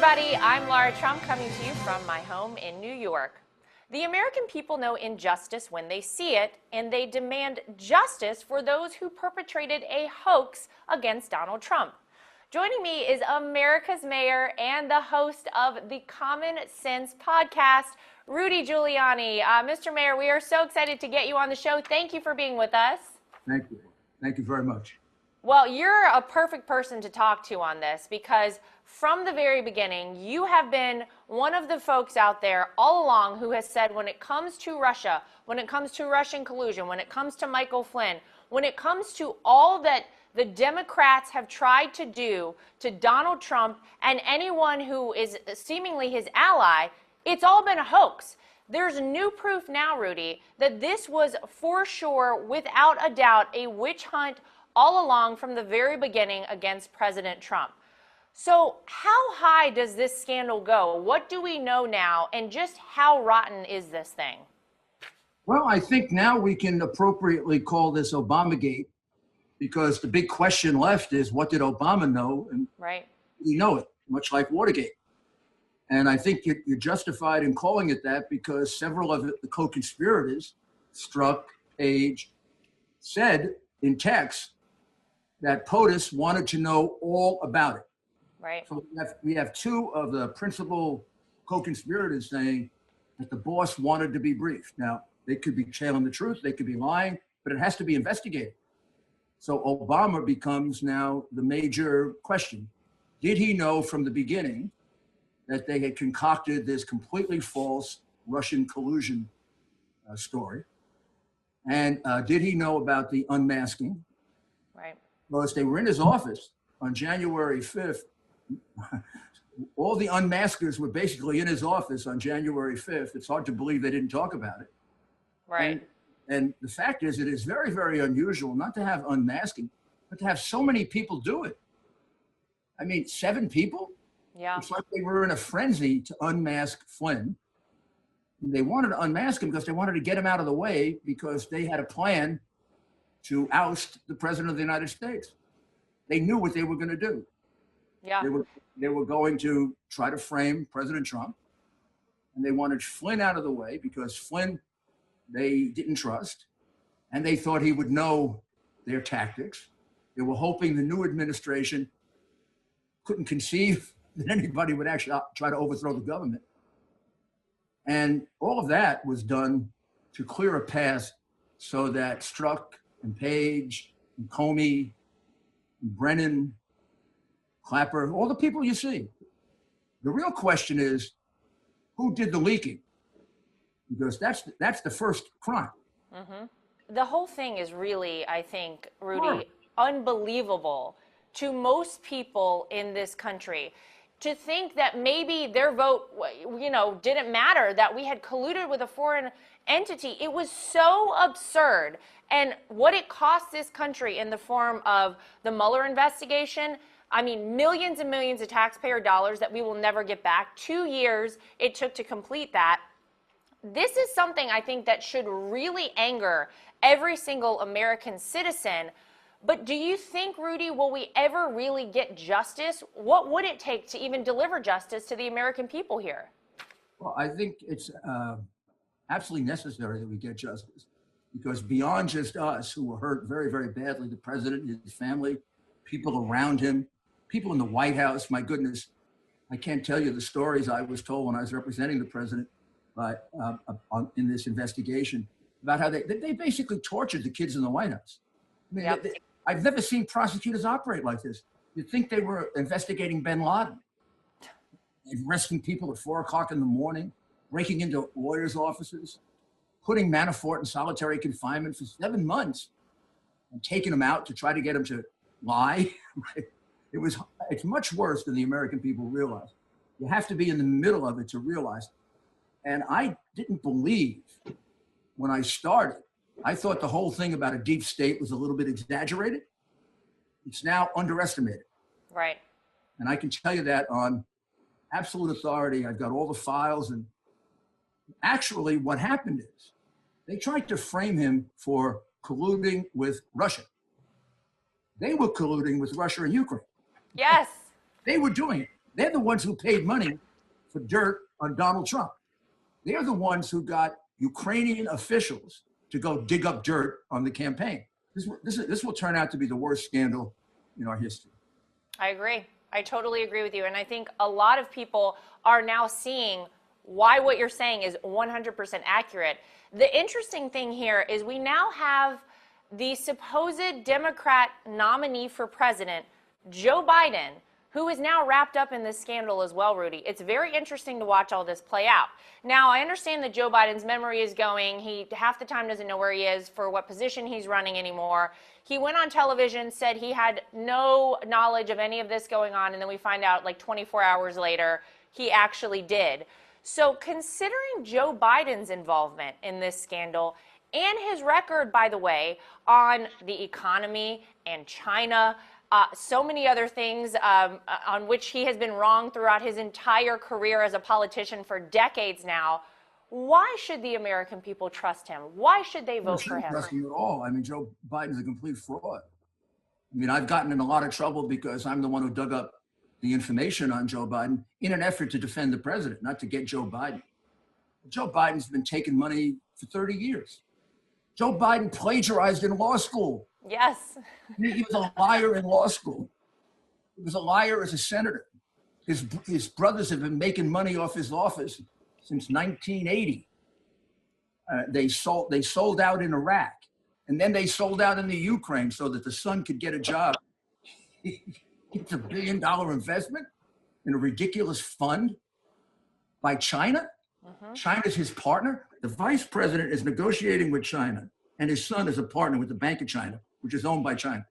everybody. I'm Laura Trump coming to you from my home in New York. The American people know injustice when they see it, and they demand justice for those who perpetrated a hoax against Donald Trump. Joining me is America's Mayor and the host of the Common Sense podcast, Rudy Giuliani. Mr. Mayor, we are so excited to get you on the show. Thank you for being with us. Thank you. Thank you very much. Well, you're a perfect person to talk to on this because from the very beginning, you have been one of the folks out there all along who has said when it comes to Russia, when it comes to Russian collusion, when it comes to Michael Flynn, when it comes to all that the Democrats have tried to do to Donald Trump and anyone who is seemingly his ally, it's all been a hoax. There's new proof now, Rudy, that this was for sure, without a doubt, a witch hunt all along from the very beginning against President Trump. So how high does this scandal go? What do we know now, and just how rotten is this thing? Well, I think now we can appropriately call this Obamagate, because the big question left is, what did Obama know? And right. We know it, much like Watergate. And I think you're justified in calling it that because several of the co-conspirators, Strzok, Page, said in text that POTUS wanted to know all about it. Right. So we have two of the principal co-conspirators saying that the boss wanted to be briefed. Now, they could be telling the truth, they could be lying, but it has to be investigated. So Obama becomes now the major question. Did he know from the beginning that they had concocted this completely false Russian collusion story? And did he know about the unmasking? Right. Because they were in his office on January 5th. All the unmaskers were basically in his office on January 5th. It's hard to believe they didn't talk about it. Right. And the fact is, it is very, very unusual not to have unmasking, but to have so many people do it. I mean, 7 people? Yeah. It's like they were in a frenzy to unmask Flynn. And they wanted to unmask him because they wanted to get him out of the way because they had a plan to oust the President of the United States. They knew what they were going to do. Yeah. They were going to try to frame President Trump, and they wanted Flynn out of the way because Flynn they didn't trust, and they thought he would know their tactics. They were hoping the new administration couldn't conceive that anybody would actually try to overthrow the government. And all of that was done to clear a path so that Strzok and Page and Comey and Brennan, Clapper, all the people you see. The real question is, who did the leaking? Because that's the first crime. Mm-hmm. The whole thing is really, I think, Rudy, unbelievable to most people in this country. To think that maybe their vote, didn't matter, that we had colluded with a foreign entity. It was so absurd. And what it cost this country in the form of the Mueller investigation, I mean, millions and millions of taxpayer dollars that we will never get back. 2 years it took to complete that. This is something I think that should really anger every single American citizen. But do you think, Rudy, will we ever really get justice? What would it take to even deliver justice to the American people here? Well, I think it's absolutely necessary that we get justice, because beyond just us who were hurt very, very badly, the president, his family, people around him, people in the White House, my goodness, I can't tell you the stories I was told when I was representing the president in this investigation about how they basically tortured the kids in the White House. I mean, Yep. I've never seen prosecutors operate like this. You'd think they were investigating bin Laden, arresting people at 4 o'clock in the morning, breaking into lawyers' offices, putting Manafort in solitary confinement for 7 months, and taking him out to try to get him to lie. It's much worse than the American people realize. You have to be in the middle of it to realize. And I didn't believe when I started. I thought the whole thing about a deep state was a little bit exaggerated. It's now underestimated. Right. And I can tell you that on absolute authority. I've got all the files. And actually what happened is they tried to frame him for colluding with Russia. They were colluding with Russia and Ukraine. Yes. They were doing it. They're the ones who paid money for dirt on Donald Trump. They're the ones who got Ukrainian officials to go dig up dirt on the campaign. This will turn out to be the worst scandal in our history. I agree. I totally agree with you. And I think a lot of people are now seeing why what you're saying is 100% accurate. The interesting thing here is we now have the supposed Democrat nominee for president, Joe Biden, who is now wrapped up in this scandal as well, Rudy. It's very interesting to watch all this play out. Now, I understand that Joe Biden's memory is going. He half the time doesn't know where he is for what position he's running anymore. He went on television, said he had no knowledge of any of this going on, and then we find out like 24 hours later, he actually did. So considering Joe Biden's involvement in this scandal and his record, by the way, on the economy and China, so many other things on which he has been wrong throughout his entire career as a politician for decades now. Why should the American people trust him? Why should they vote for him? Trust him at all. I mean, Joe Biden's a complete fraud. I mean, I've gotten in a lot of trouble because I'm the one who dug up the information on Joe Biden in an effort to defend the president, not to get Joe Biden. Joe Biden's been taking money for 30 years. Joe Biden plagiarized in law school. Yes. He was a liar in law school. He was a liar as a senator. His brothers have been making money off his office since 1980. They sold out in Iraq, and then they sold out in the Ukraine so that the son could get a job. It's $1 billion investment in a ridiculous fund by China. China's his partner. The vice president is negotiating with China, and his son is a partner with the Bank of China, which is owned by China.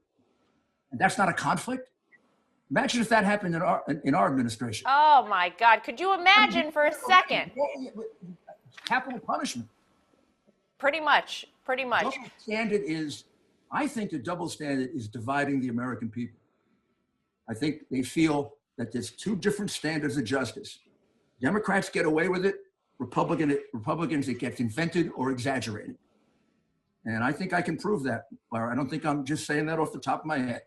And that's not a conflict? Imagine if that happened in our administration. Oh, my God. Could you imagine for a second? Capital punishment. Pretty much. Double standard is, I think the double standard is dividing the American people. I think they feel that there's two different standards of justice. Democrats get away with it. Republicans, it gets invented or exaggerated. And I think I can prove that, Laura. I don't think I'm just saying that off the top of my head.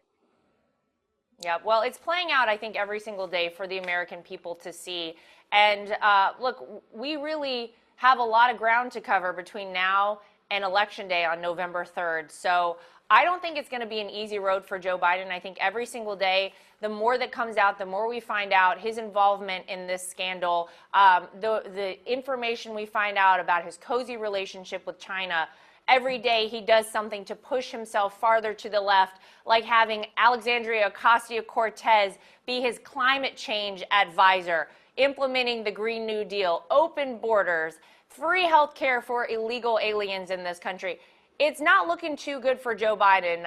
Yeah, well, it's playing out, I think, every single day for the American people to see. And look, we really have a lot of ground to cover between now and Election Day on November 3rd. So I don't think it's going to be an easy road for Joe Biden. I think every single day, the more that comes out, the more we find out his involvement in this scandal, the information we find out about his cozy relationship with China. Every day he does something to push himself farther to the left, like having Alexandria Ocasio-Cortez be his climate change advisor, implementing the Green New Deal, open borders, free health care for illegal aliens in this country. It's not looking too good for Joe Biden,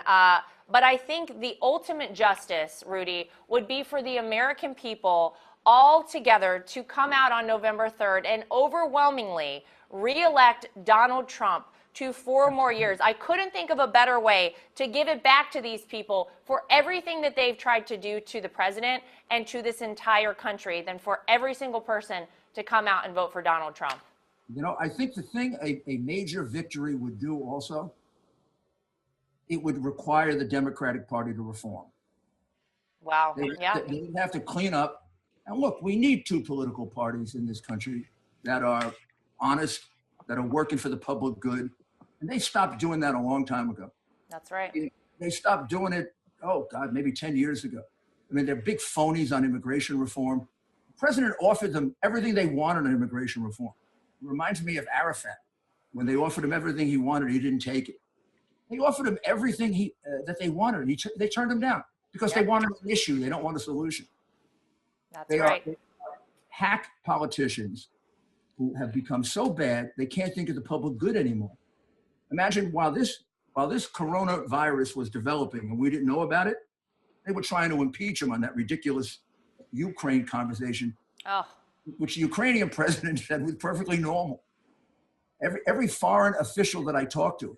but I think the ultimate justice, Rudy, would be for the American people all together to come out on November 3rd and overwhelmingly re-elect Donald Trump to 4 more years. I couldn't think of a better way to give it back to these people for everything that they've tried to do to the president and to this entire country than for every single person to come out and vote for Donald Trump. You know, I think the thing a major victory would do also, it would require the Democratic Party to reform. Wow. They would have to clean up. And look, we need 2 political parties in this country that are honest, that are working for the public good. And they stopped doing that a long time ago. That's right. They stopped doing it, oh, God, maybe 10 years ago. I mean, they're big phonies on immigration reform. The president offered them everything they wanted on immigration reform. It reminds me of Arafat. When they offered him everything he wanted, he didn't take it. They offered him everything that they wanted. They turned him down because they wanted an issue. They don't want a solution. That's they right. Are hack politicians who have become so bad, they can't think of the public good anymore. Imagine while this coronavirus was developing and we didn't know about it, they were trying to impeach him on that ridiculous Ukraine conversation, which the Ukrainian president said was perfectly normal. Every foreign official that I talk to,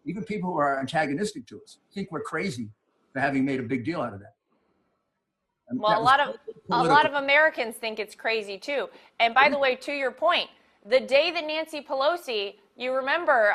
even people who are antagonistic to us, think we're crazy for having made a big deal out of that. And well, that a lot of Americans think it's crazy too. And by the way, to your point, the day that Nancy Pelosi, you remember,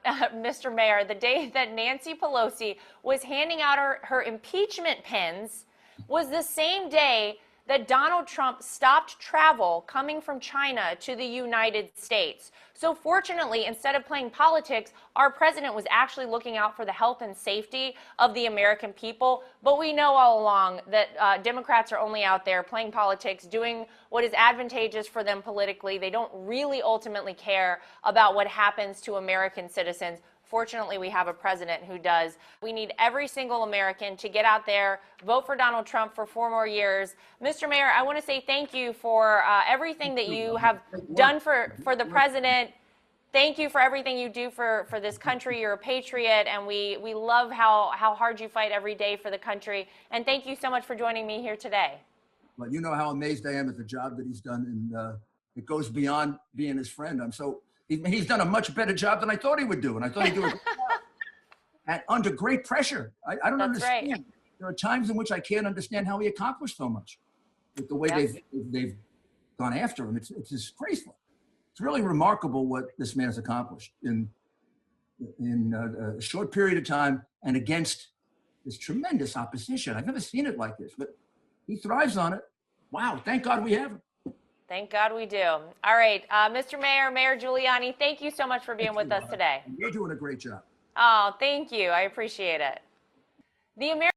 Mr. Mayor, the day that Nancy Pelosi was handing out her impeachment pens was the same day that Donald Trump stopped travel coming from China to the United States. So fortunately, instead of playing politics, our president was actually looking out for the health and safety of the American people. But we know all along that Democrats are only out there playing politics, doing what is advantageous for them politically. They don't really ultimately care about what happens to American citizens. Fortunately, we have a president who does. We need every single American to get out there, vote for Donald Trump for 4 more years. Mr. Mayor, I want to say thank you for everything that you have done for the president. Thank you for everything you do for this country. You're a patriot, and we love how hard you fight every day for the country. And thank you so much for joining me here today. Well, you know how amazed I am at the job that he's done, and it goes beyond being his friend. He's done a much better job than I thought he would do, and I thought he'd do it and under great pressure. I don't understand. Right. There are times in which I can't understand how he accomplished so much with the way they've gone after him. It's disgraceful. It's really remarkable what this man has accomplished in a short period of time and against this tremendous opposition. I've never seen it like this, but he thrives on it. Wow, thank God we have him. Thank God we do. All right, Mr. Mayor, Mayor Giuliani, thank you so much for being with us today. You're doing a great job. Oh, thank you. I appreciate it. The American